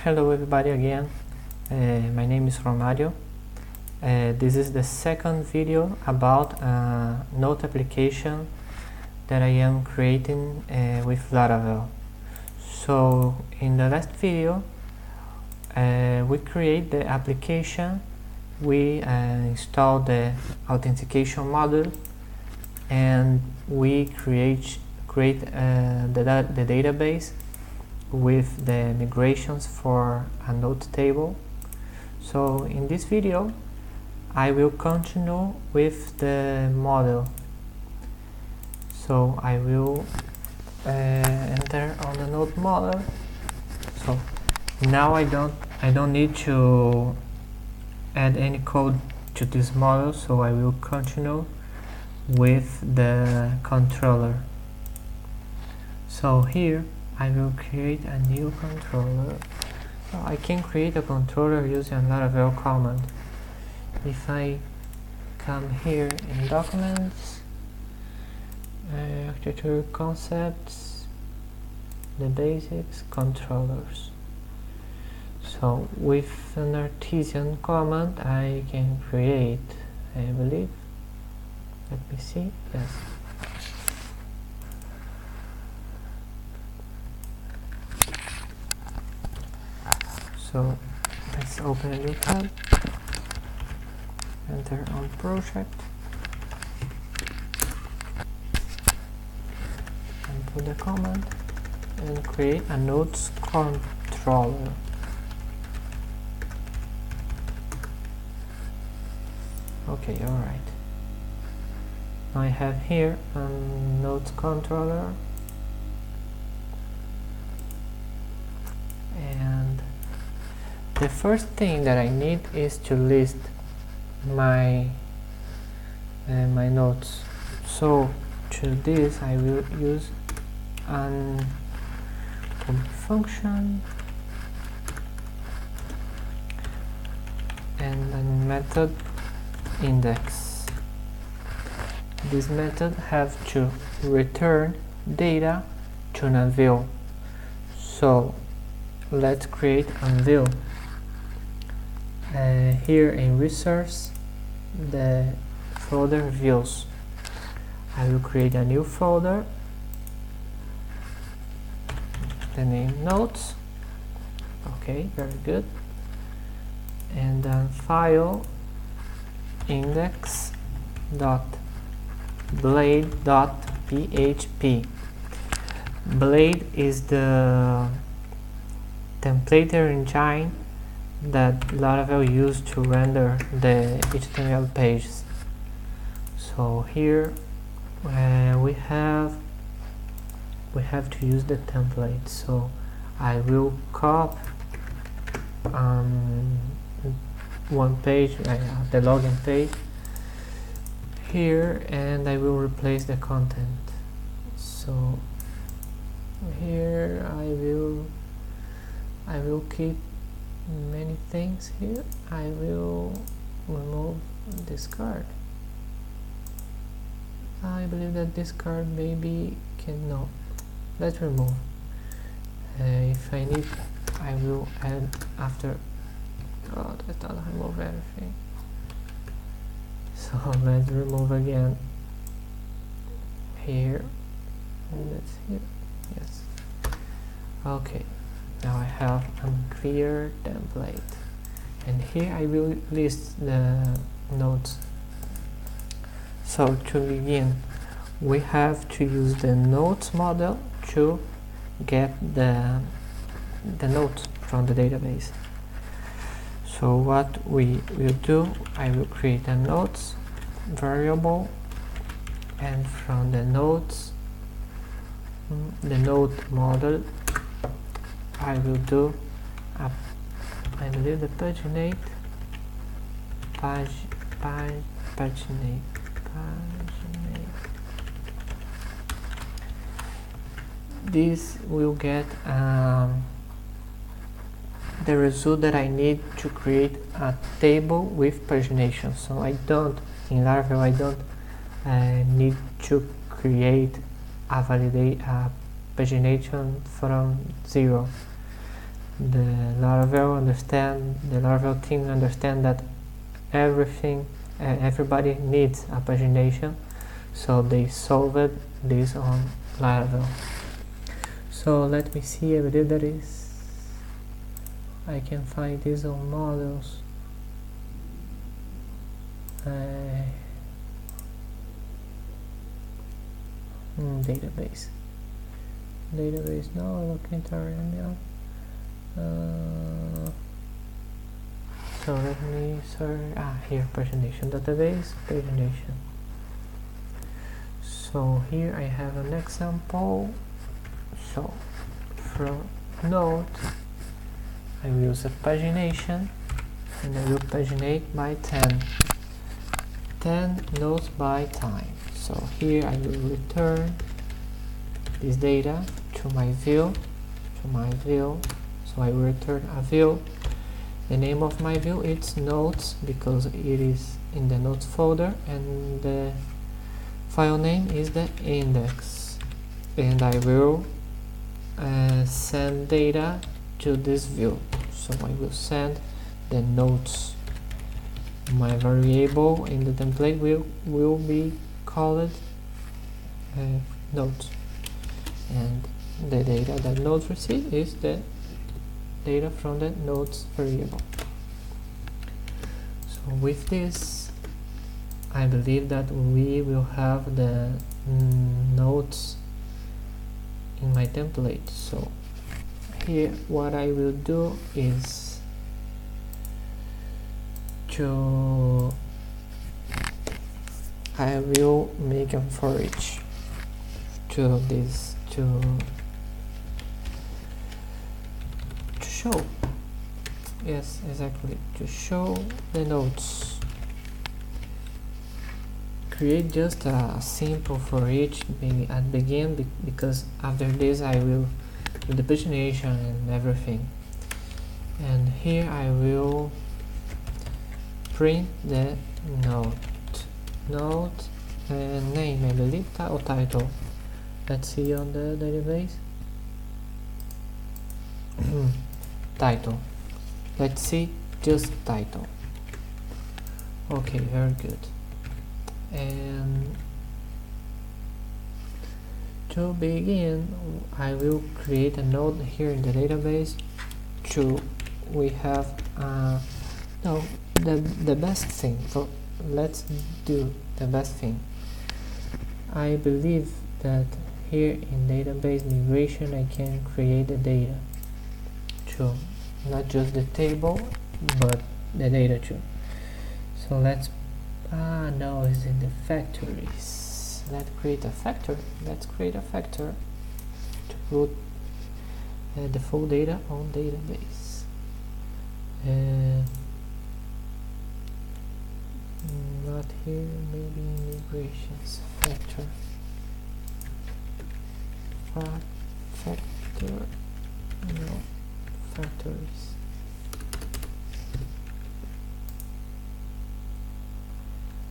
Hello everybody again. My name is Romario. This is the second video about a Node application that I am creating with Laravel. So in the last video we create the application, we install the authentication module, and we create the database with the migrations for a node table. So in this video I will continue with the model. So I will enter on the node model. So now I don't need to add any code to this model, so I will continue with the controller. So here I will create a new controller. So I can create a controller using a Laravel command. If I come here in Documents, Architecture Concepts, the Basics, Controllers. So with an artisan command I can create, I believe, let me see, yes. So let's open a new tab, enter on project, and put the command and create a nodes controller. Okay, alright. Now I have here a nodes controller, and the first thing that I need is to list my my nodes. So to this I will use an function and a method index. This method have to return data to a view. So let's create a view. Here in resource, the folder views. I will create a new folder, the name nodes. Okay, very good. And then file index.blade.php. Blade is the template engine that Laravel used to render the HTML pages. So here we have to use the template. So I will copy one page, the login page here, and I will replace the content. So here I will keep many things here. I will remove this card. I believe that this card maybe no. Let's remove. If I need, I will add after. Oh, that doesn't remove everything. So let's remove again here, and that's here. Yes. Okay. Now I have a clear template, and here I will list the nodes. So to begin, we have to use the nodes model to get the nodes from the database. So what we will do, I will create a nodes variable, and from the nodes, the node model, I will do I believe the paginate. This will get the result that I need to create a table with pagination. So I don't, in Laravel, I don't need to create a pagination from 0. the Laravel team understand that everybody needs a pagination, so they solved this on Laravel. So let me see, I believe that is, I can find this on models. Database, no, documentary now. So let me search, here, pagination database, pagination. So here I have an example. So from node I will use a pagination, and I will paginate by 10 nodes by time. So here I will return this data to my view, so I will return a view. The name of my view is nodes because it is in the nodes folder, and the file name is the index, and I will send data to this view. So I will send the nodes. My variable in the template will be called nodes, and the data that nodes receive is the data from the nodes variable. So with this, I believe that we will have the nodes in my template. So here what I will do is I will make a for each to this to show, yes, exactly, to show the nodes. Create just a simple for each at begin, because after this I will do the pagination and everything. And here I will print the node name, I believe, or title. Let's see on the database. Title. Let's see just title. Okay, very good. And to begin, I will create a node here in the database. We have the best thing. So let's do the best thing. I believe that here in database migration I can create the data too, not just the table but the data too. So let's no, it's in the factories. Let's create a factor to put the full data on database. Not here, maybe migrations factor. Factor, no, factories.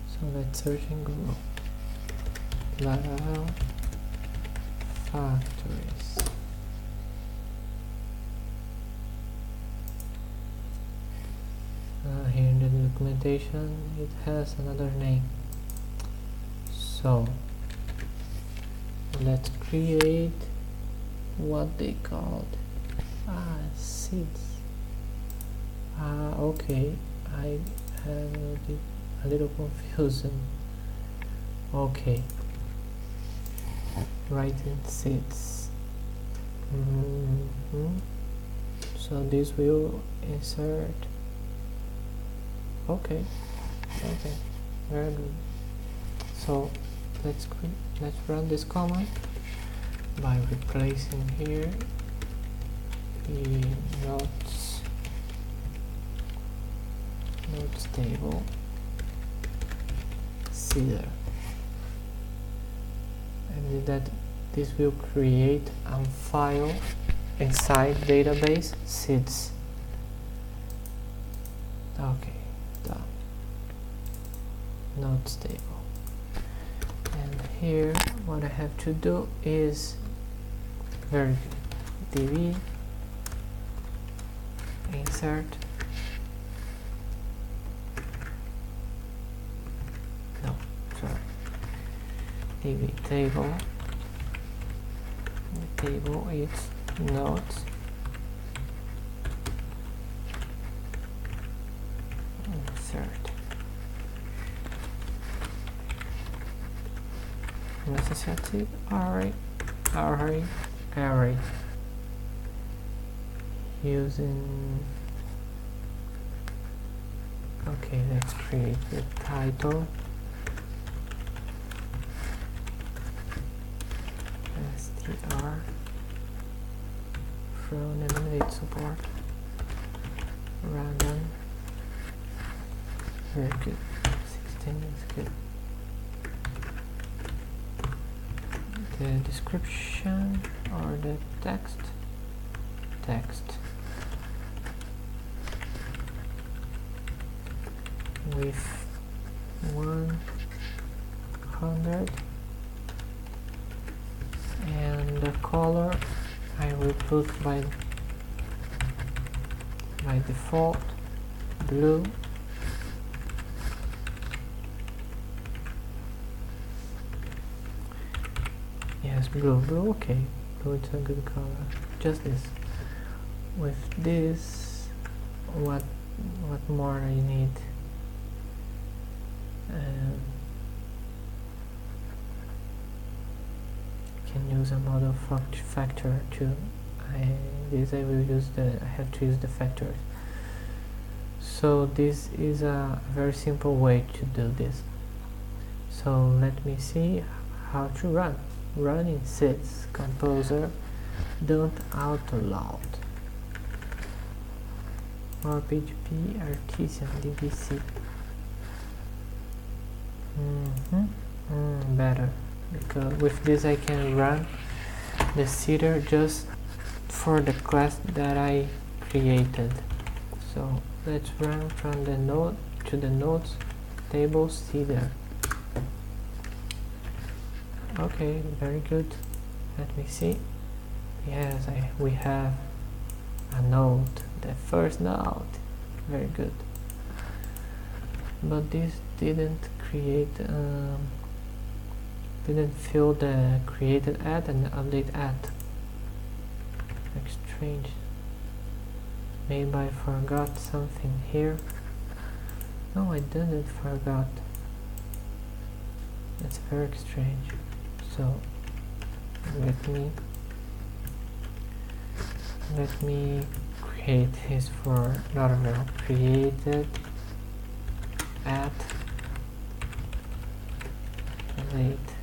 So let's search in Google. Laravel factories. Here in the documentation it has another name. So let's create what they called seeds. Okay, I have a little confusing. Okay, writing seeds. So this will insert. Okay, very good. So let's run this command by replacing here the nodes table seeder, and that this will create a file inside database seeds. Okay, done. Nodes table. And here what I have to do is very good. DB insert, no, sorry, db table, the table is nodes, insert, associative array, using, okay, let's create the title, str from eliminate support, random, very good, 16 is good. The description or the text with 100, and the color I will put by default blue, yes, blue, okay, blue is a good color, just this. With this, what more I need? Can use a model factor too. I will use I have to use the factors. So this is a very simple way to do this. So let me see how to run. Running sys composer don't autoload or PHP artisan dbc. Better, because with this I can run the seeder just for the class that I created. So let's run from the node to the nodes table seeder. Okay, very good. Let me see. Yes, we have a node, the first node. Very good. But this didn't create, didn't fill the created add and update add. Like strange. Maybe I forgot something here. No, I didn't forgot. It's very strange. So let me create his for Laravel. Created at late,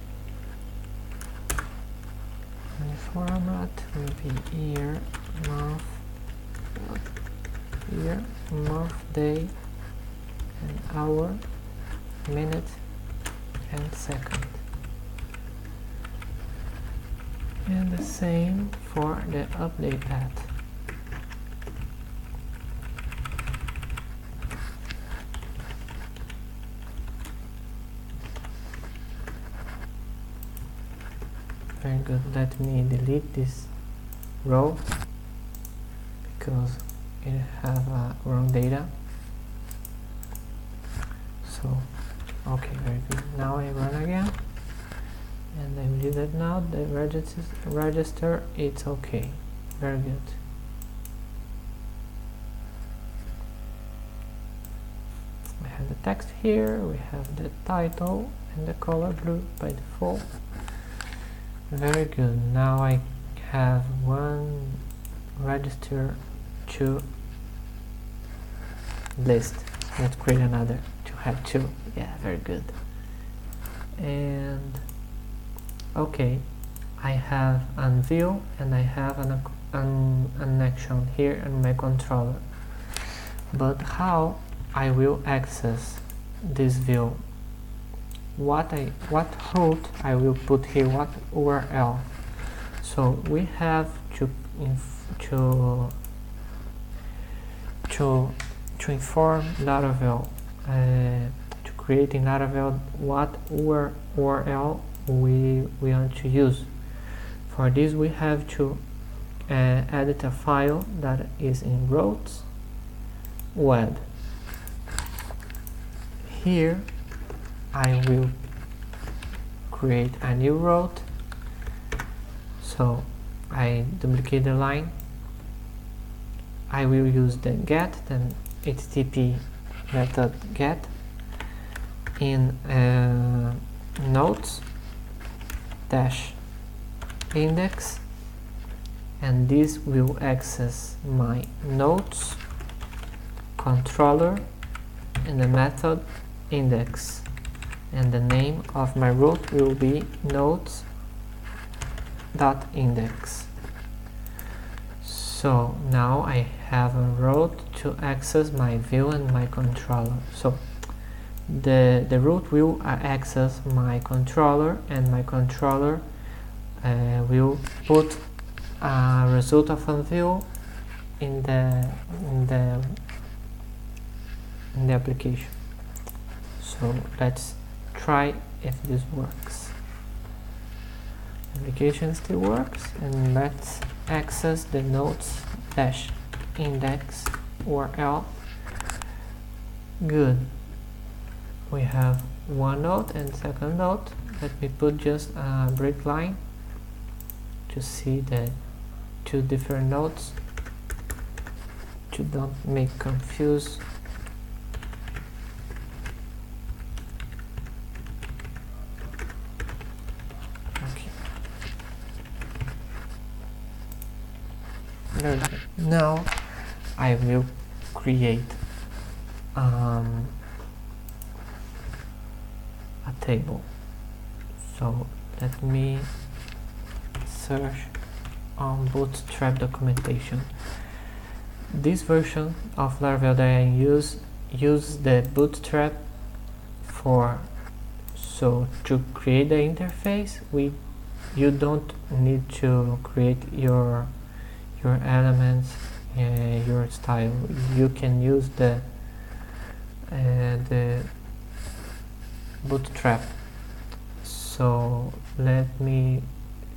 and the format will be year, month, day, and hour, minute, and second. And the same for the update at. Very good. Let me delete this row because it have wrong data. So, okay, very good. Now I run again. And I believe that now the register it's okay. Very good. We have the text here, we have the title and the color blue by default. Very good. Now I have one register to list. Let's create another to have two. Yeah, very good. And okay, I have an view and I have an action here in my controller. But how I will access this view? What route I will put here? What URL? So we have to inform Laravel to create in Laravel what URL we want to use. For this we have to edit a file that is in routes web. Here I will create a new route, so I duplicate the line. I will use the get, then HTTP method get in nodes dash index, and this will access my nodes controller and the method index, and the name of my route will be nodes.index. So now I have a route to access my view and my controller. So the route will access my controller, and my controller will put a result of a view in the application. So let's try if this works. Application still works, and let's access the nodes dash index URL. Good. We have one node and second node. Let me put just a break line to see the two different nodes, to don't make confuse. Now I will create a table. So let me search on Bootstrap documentation. This version of Laravel that I use the Bootstrap so to create the interface. You don't need to create your elements, your style. You can use the Bootstrap. So let me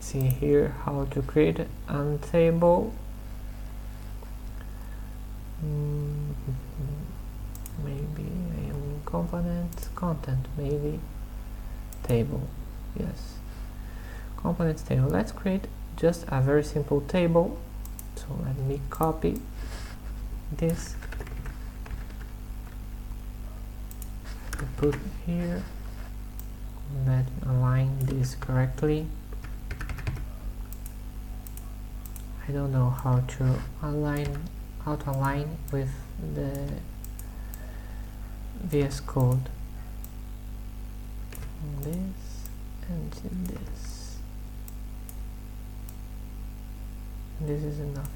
see here how to create a table. Maybe I am component content, maybe table. Yes, components table. Let's create just a very simple table. So let me copy this and put here. Let me align this correctly. I don't know how to align with the VS Code. This and this. This is enough.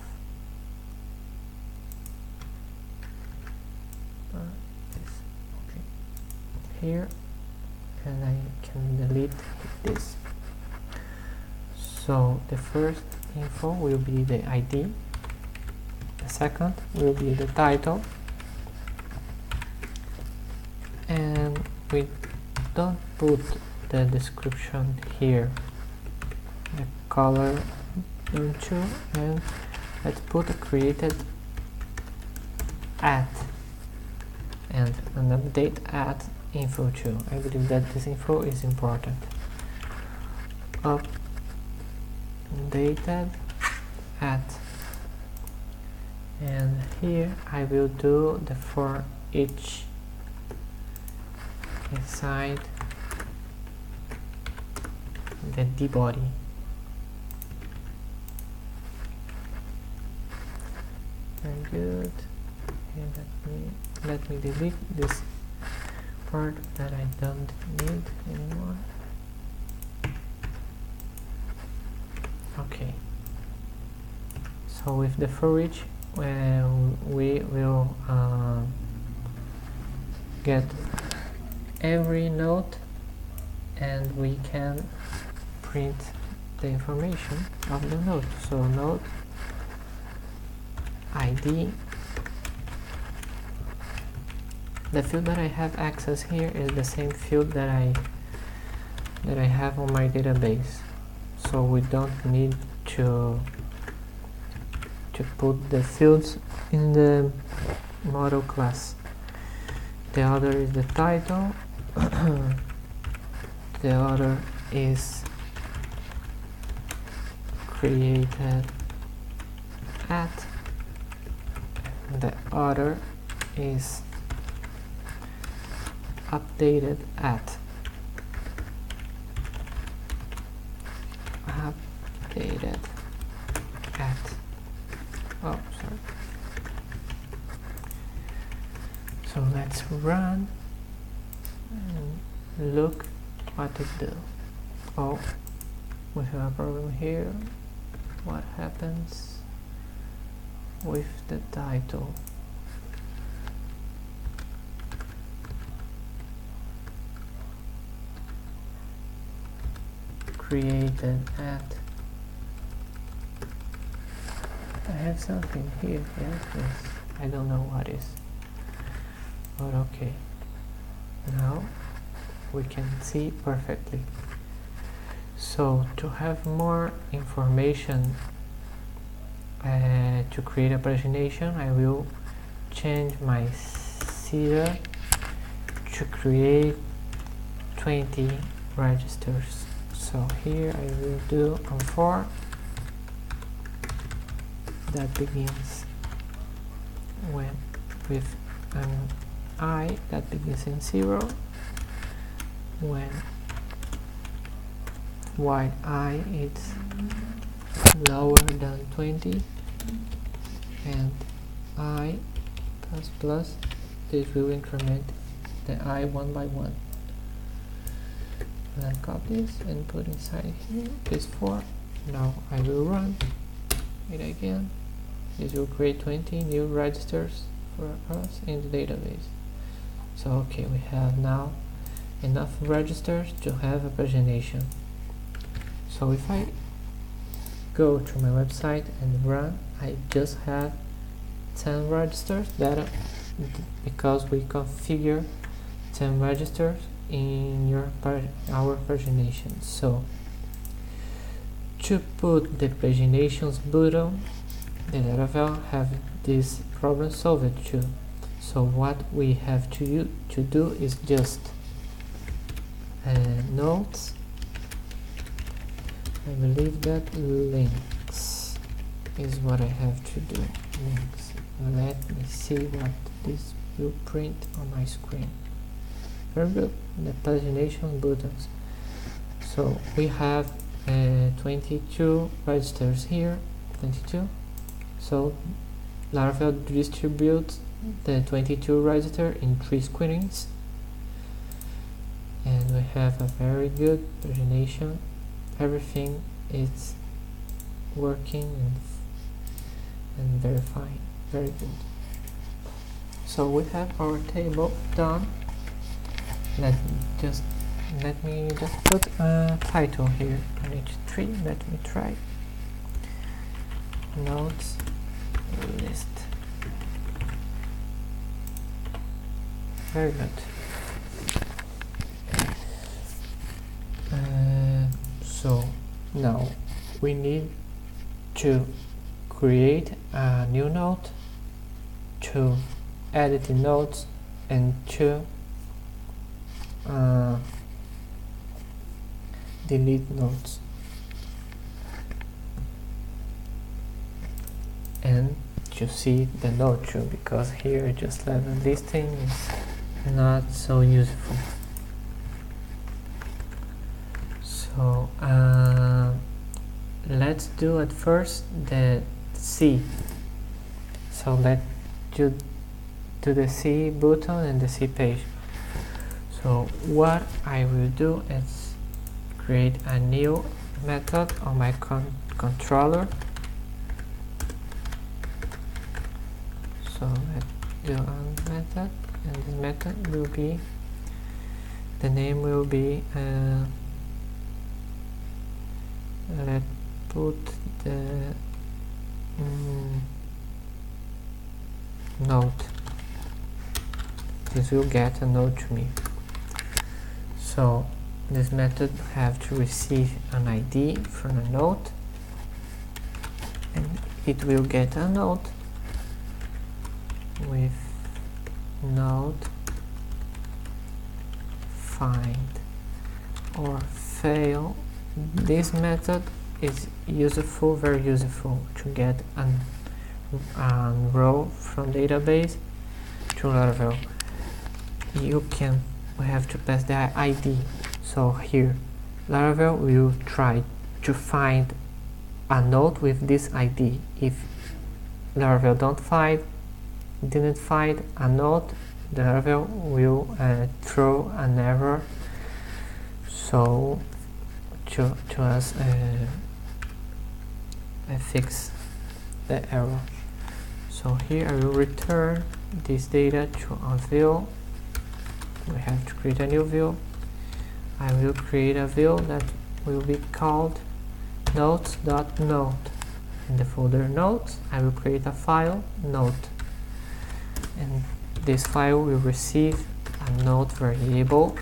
This, okay. Here, and I can delete this. So the first info will be the ID. The second will be the title, and we don't put the description here. The color. And let's put a created at and an update at info 2. I believe that this info is important. Updated at, and here I will do the for each inside the D body. Very good. And let me delete this part that I don't need anymore. Okay. So with the for each, we will get every node, and we can print the information of the node. So node ID. The field that I have access here is the same field that I have on my database, so we don't need to put the fields in the model class. The other is the title. The other is created at. The other is updated at. Updated at. Oh, sorry. So let's run and look what it do. Oh, we have a problem here. What happens with the title? Created at. I have something here. Yes. I don't know what is, but okay. Now we can see perfectly. So to have more information to create a pagination, I will change my seeder to create 20 registers. So here I will do on 4 that begins with an I that begins in 0, while I is lower than 20, and I plus, this will increment the I one by one. Then copy this and put inside here this 4. Now I will run it again. This will create 20 new registers for us in the database. So okay, we have now enough registers to have a pagination. So if I go to my website and run, I just have 10 registers that because we configure 10 registers in our pagination. So to put the paginations button, the Laravel have this problem solved too. So what we have to do is just notes. I believe that links is what I have to do. Links. Let me see what this will print on my screen. Very good. The pagination buttons. So we have 22 registers here. 22. So Laravel distributes the 22 register in 3 screens, and we have a very good pagination. Everything is working and very fine, very good. So we have our table done. Let me just put a title here on each 3. Let me try. Notes list. Very good. So now we need to create a new node, to edit the nodes, and to delete nodes, and to see the node too, because here just level listing is not so useful. So let's do at first the C. So let's do the C button and the C page. So what I will do is create a new method on my controller. So let's do a method, and this method will be, the name will be let's put the node. This will get a node to me. So this method have to receive an ID from a node, and it will get a node with node find or fail. This method is useful, very useful, to get a row from database to Laravel. We have to pass the ID. So here Laravel will try to find a node with this ID. If Laravel didn't find a node, the Laravel will throw an error, so to us fix the error. So here I will return this data to a view. We have to create a new view. I will create a view that will be called nodes.node. In the folder nodes, I will create a file, node, and this file will receive a node variable.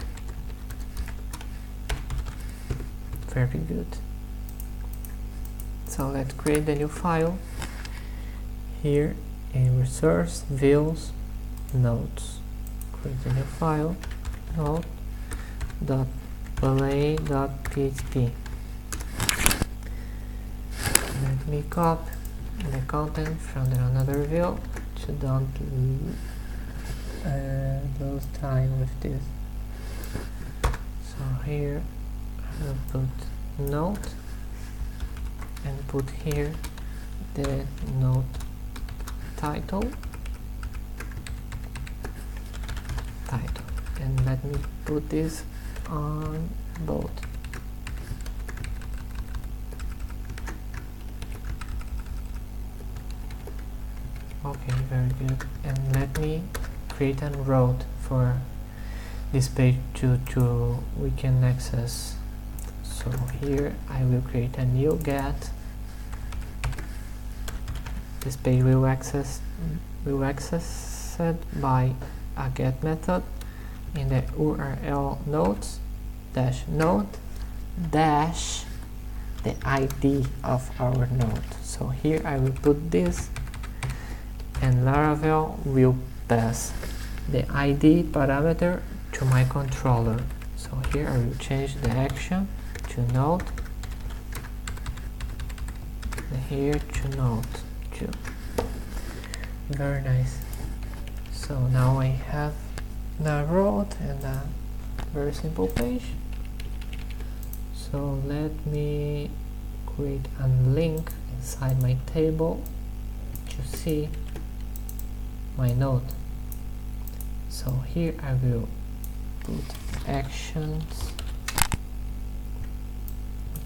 Very good. So let's create the new file. Here in resource, views, nodes. Create a new file, node.play.php. Let me copy the content from another view to don't lose time with this. So here I will put node and put here the node title, and let me put this on both. Okay, very good. And let me create a route for this page to we can access. So here I will create a new get. This page will access it by a get method in the URL nodes -node dash the ID of our node. So here I will put this, and Laravel will pass the ID parameter to my controller. So here I will change the action to node, and here to node 2. Very nice. So now I have the road and a very simple page. So let me create a link inside my table to see my node. So here I will put actions,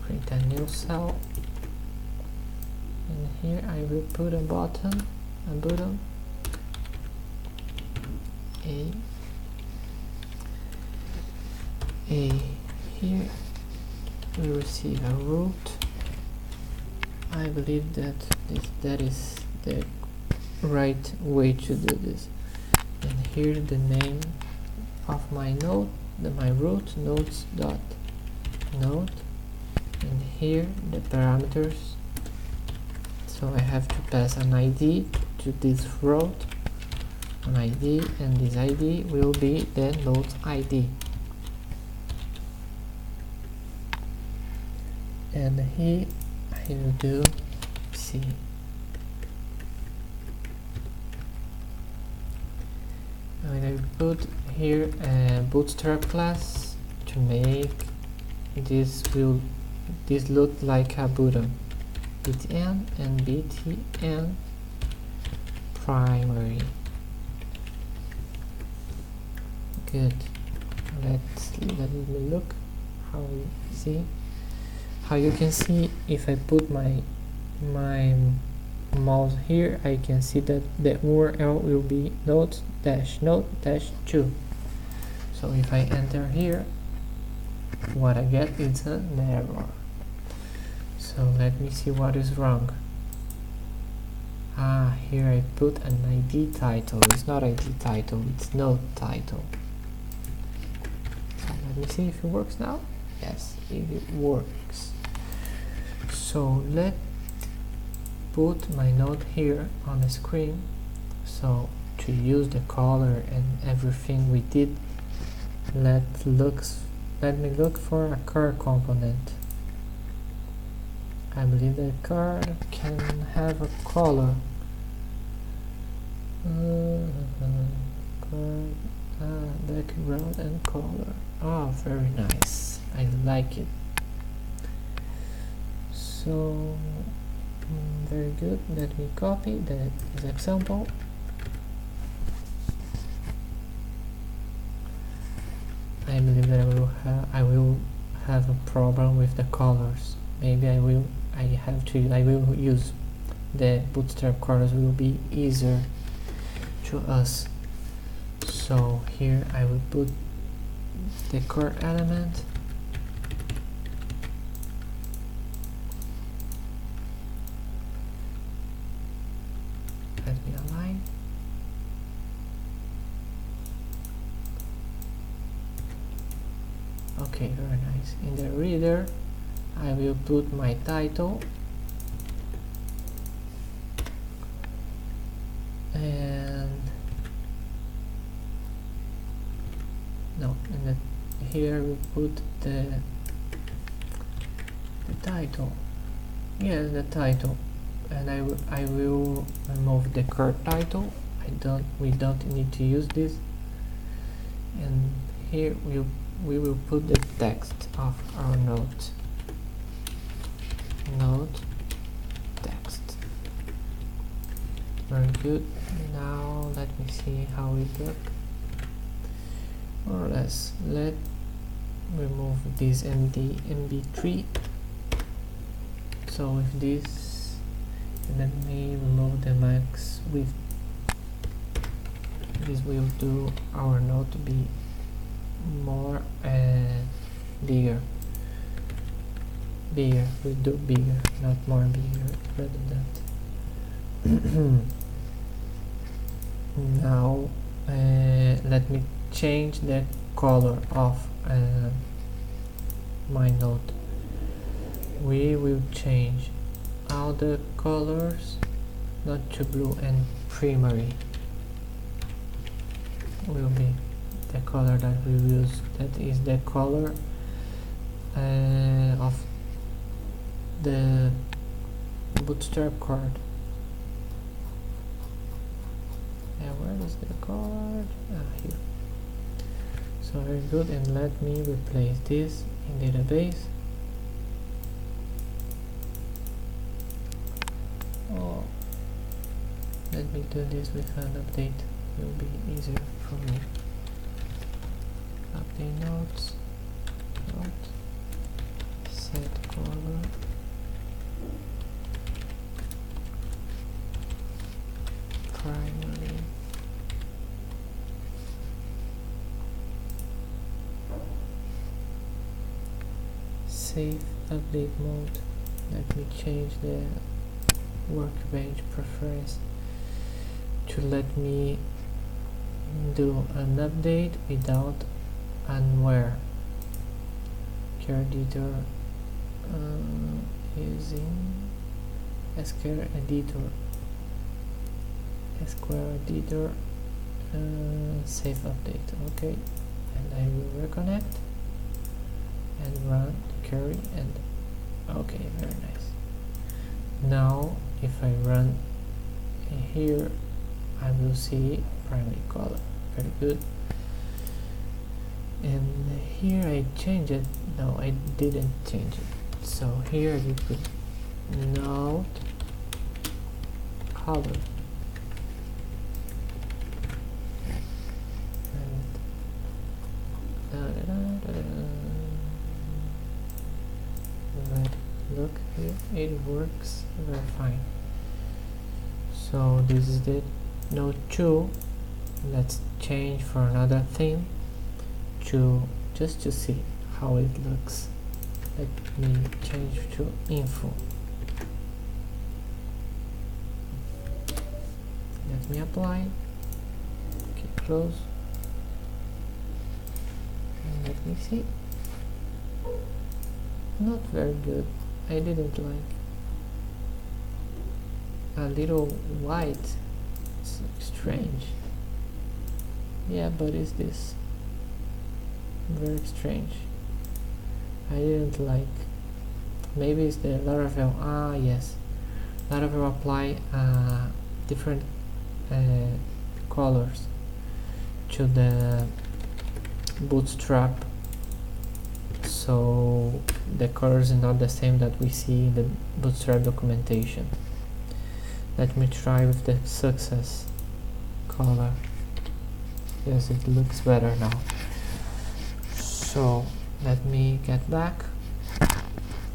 create a new cell, and here I will put a button, here we receive a root. I believe that is the right way to do this. And here the name of my node, my root, nodes.node, and here the parameters. So I have to pass an ID to this route, an ID, and this ID will be the node ID. And here I will do C. I will put here a bootstrap class to make this look like a button. btn and btn primary. Good. Let me look how we see. How you can see, if I put my mouse here, I can see that the URL will be node-node-2. So if I enter here, what I get is an error. So let me see what is wrong. Here I put an ID title. It's not ID title, it's node title. So let me see if it works now. Yes, it works. So let's put my node here on the screen. So to use the color and everything we did, let me look for a car component. I believe the car can have a color. Background and color. Oh, very nice. I like it. So very good. Let me copy this example. I believe that I will have a problem with the colors. Maybe I will use the bootstrap colors. Will be easier to us. So here I will put the core element. Let me align. Okay, very nice. In the reader, I will put my title and here we put the title. Yes, the title, and I will remove the core title. We don't need to use this, and here we will put the text of our note text. Very good. Now let me see how it looks. More or less, let remove this MB3. So with this, let me remove the max width. This will do our node to be more bigger. We do bigger, not more bigger, redundant. Now let me change the color of my node. We will change all the colors, not to blue, and primary will be the color that we use. That is the color of the bootstrap card. And where is the card? Here. So very good, and let me replace this in database. Oh, let me do this with an update. It will be easier for me. Update notes, set color, primary, save update mode. Let me change the workbench preference to let me do an update without unware. Care editor using SQL editor, save update. Okay, and I will reconnect and run the query, and okay, very nice. Now if I run here, I will see primary color. Very good. And here I change it. No, I didn't change it. So here you put node color, and look here, it works very fine. So this is the node 2. Let's change for another theme just to see how it looks. Let me change to info. Let me apply. Okay, close. And let me see. Not very good. I didn't like. A little white. It's strange. Yeah, but is this very strange? I didn't like. Maybe it's the Laravel. Ah, yes. Laravel apply different colors to the bootstrap, so the colors are not the same that we see in the bootstrap documentation. Let me try with the success color. Yes, it looks better now. So let me get back.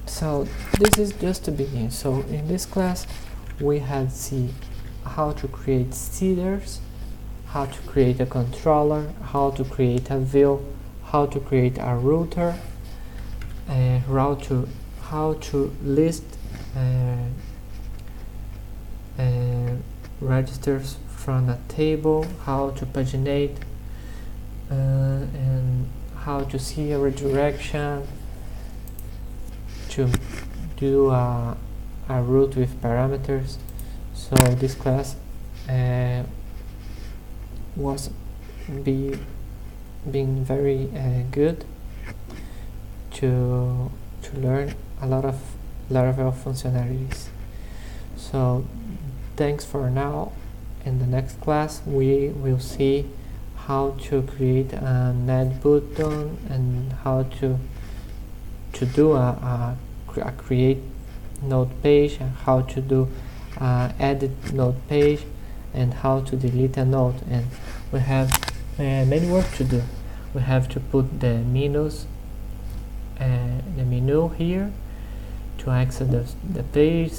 So this is just the beginning. So in this class we had see how to create seeders, how to create a controller, how to create a view, how to create a router, how to list registers from a table, how to paginate, and how to see a redirection, to do a route with parameters. So this class was being very good to learn a lot of Laravel functionalities. So thanks for now. In the next class we will see how to create an add button and how to do a create node page, and how to do edit node page, and how to delete a node. And we have many work to do. We have to put the menu here to access the page.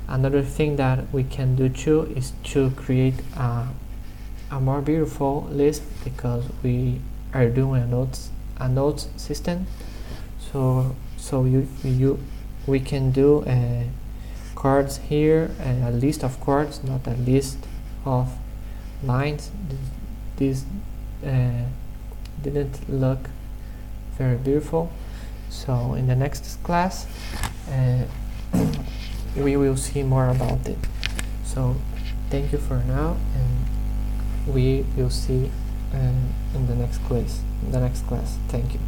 Another thing that we can do too is to create a more beautiful list, because we are doing a nodes system. So we can do cards here, a list of cards, not a list of lines. This didn't look very beautiful. So in the next class we will see more about it. So thank you for now, and we will see in the next class. Thank you.